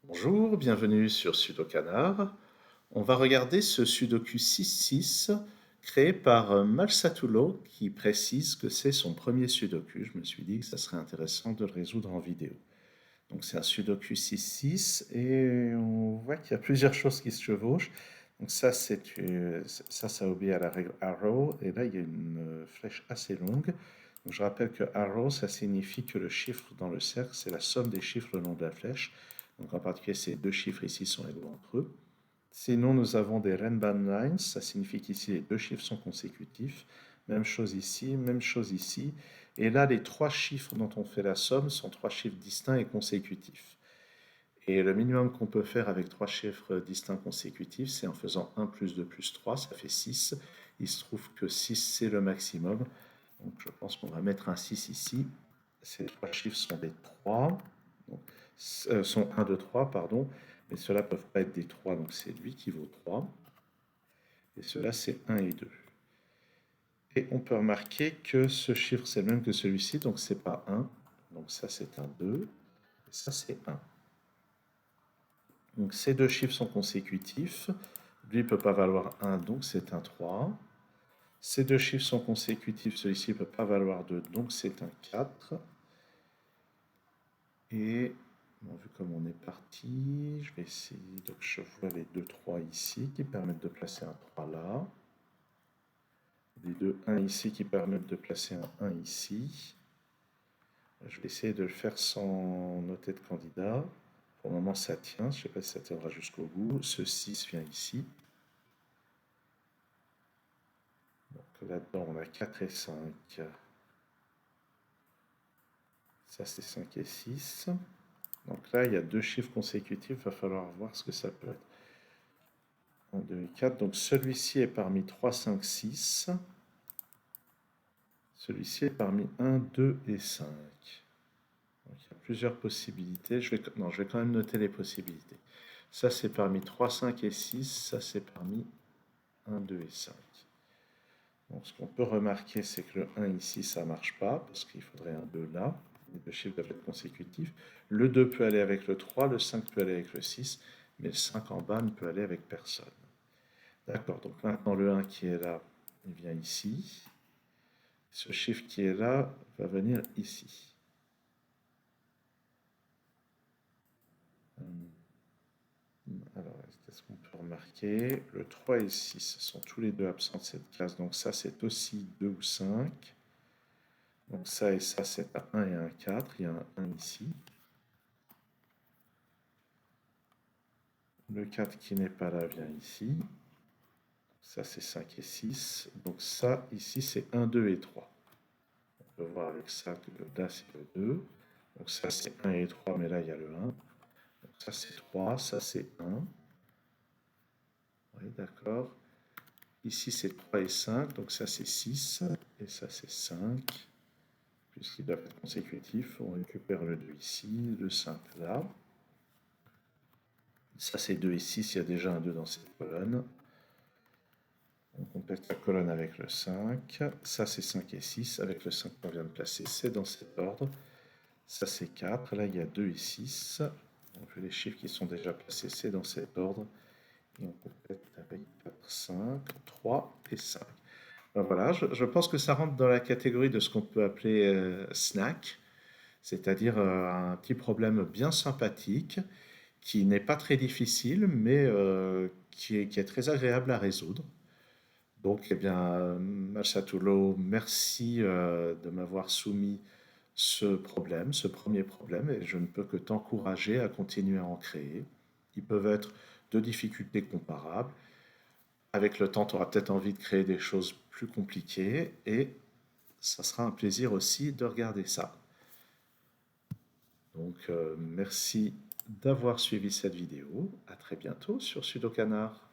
Bonjour, bienvenue sur Sudokanar. On va regarder ce Sudoku 6-6 créé par Malsatulo qui précise que c'est son premier Sudoku. Je me suis dit que ça serait intéressant de le résoudre en vidéo. Donc c'est un Sudoku 6-6 et on voit qu'il y a plusieurs choses qui se chevauchent. Donc ça obéit à la règle arrow et là il y a une flèche assez longue. Donc je rappelle que arrow ça signifie que le chiffre dans le cercle c'est la somme des chiffres le long de la flèche. Donc en particulier ces deux chiffres ici sont égaux entre eux. Sinon nous avons des Renban lines, ça signifie qu'ici les deux chiffres sont consécutifs. Même chose ici, même chose ici. Et là, les trois chiffres dont on fait la somme sont trois chiffres distincts et consécutifs. Et le minimum qu'on peut faire avec trois chiffres distincts consécutifs, c'est en faisant 1 plus 2 plus 3, ça fait 6. Il se trouve que 6, c'est le maximum. Donc je pense qu'on va mettre un 6 ici. Ces trois chiffres sont des 3. Donc, sont 1, 2, 3, pardon. Mais ceux-là ne peuvent pas être des 3, donc c'est lui qui vaut 3. Et ceux-là, c'est 1 et 2. Et on peut remarquer que ce chiffre, c'est le même que celui-ci, donc c'est pas 1. Donc ça, c'est un 2. Et ça, c'est 1. Donc ces deux chiffres sont consécutifs. Lui ne peut pas valoir 1, donc c'est un 3. Ces deux chiffres sont consécutifs. Celui-ci ne peut pas valoir 2, donc c'est un 4. Et bon, vu comme on est parti, je vais essayer. Donc je vois les deux 3 ici qui permettent de placer un 3 là. Les deux 1 ici qui permettent de placer un 1 ici. Je vais essayer de le faire sans noter de candidat. Pour le moment, ça tient. Je ne sais pas si ça tiendra jusqu'au bout. Ce 6 vient ici. Donc là-dedans, on a 4 et 5. Ça, c'est 5 et 6. Donc là, il y a deux chiffres consécutifs. Il va falloir voir ce que ça peut être. 1, 2 et 4. Donc celui-ci est parmi 3, 5, 6. Celui-ci est parmi 1, 2 et 5. Donc, il y a plusieurs possibilités. Je vais quand même noter les possibilités. Ça, c'est parmi 3, 5 et 6. Ça, c'est parmi 1, 2 et 5. Donc, ce qu'on peut remarquer, c'est que le 1 ici, ça ne marche pas, parce qu'il faudrait un 2 là. Les deux chiffres doivent être consécutifs. Le 2 peut aller avec le 3, le 5 peut aller avec le 6, mais le 5 en bas ne peut aller avec personne. D'accord, donc maintenant le 1 qui est là, il vient ici. Ce chiffre qui est là va venir ici. Alors, qu'est-ce qu'on peut remarquer? Le 3 et le 6 sont tous les deux absents de cette classe, donc ça c'est aussi 2 ou 5. Donc ça et ça c'est un 1 et un 4, il y a un 1 ici. Le 4 qui n'est pas là vient ici. Ça c'est 5 et 6. Donc ça ici c'est 1, 2 et 3. On peut voir avec ça que là c'est le 2. Donc ça c'est 1 et 3, mais là il y a le 1. Donc ça c'est 3, ça c'est 1. Oui, d'accord. Ici c'est 3 et 5, donc ça c'est 6. Et ça c'est 5. Puisqu'ils doivent être consécutifs, on récupère le 2 ici, le 5 là. Ça c'est 2 et 6, il y a déjà un 2 dans cette colonne. On complète la colonne avec le 5. Ça c'est 5 et 6, avec le 5 qu'on vient de placer, c'est dans cet ordre. Ça c'est 4, là il y a 2 et 6. Donc les chiffres qui sont déjà placés, c'est dans cet ordre. Et on complète avec 4, 5, 3 et 5. Ben voilà, je pense que ça rentre dans la catégorie de ce qu'on peut appeler snack, c'est-à-dire un petit problème bien sympathique qui n'est pas très difficile, mais qui est très agréable à résoudre. Donc, eh bien, Masatulo, merci de m'avoir soumis ce problème, ce premier problème, et je ne peux que t'encourager à continuer à en créer. Ils peuvent être de difficultés comparables. Avec le temps, tu auras peut-être envie de créer des choses plus compliquées, et ça sera un plaisir aussi de regarder ça. Donc, merci d'avoir suivi cette vidéo. À très bientôt sur Sudokanar.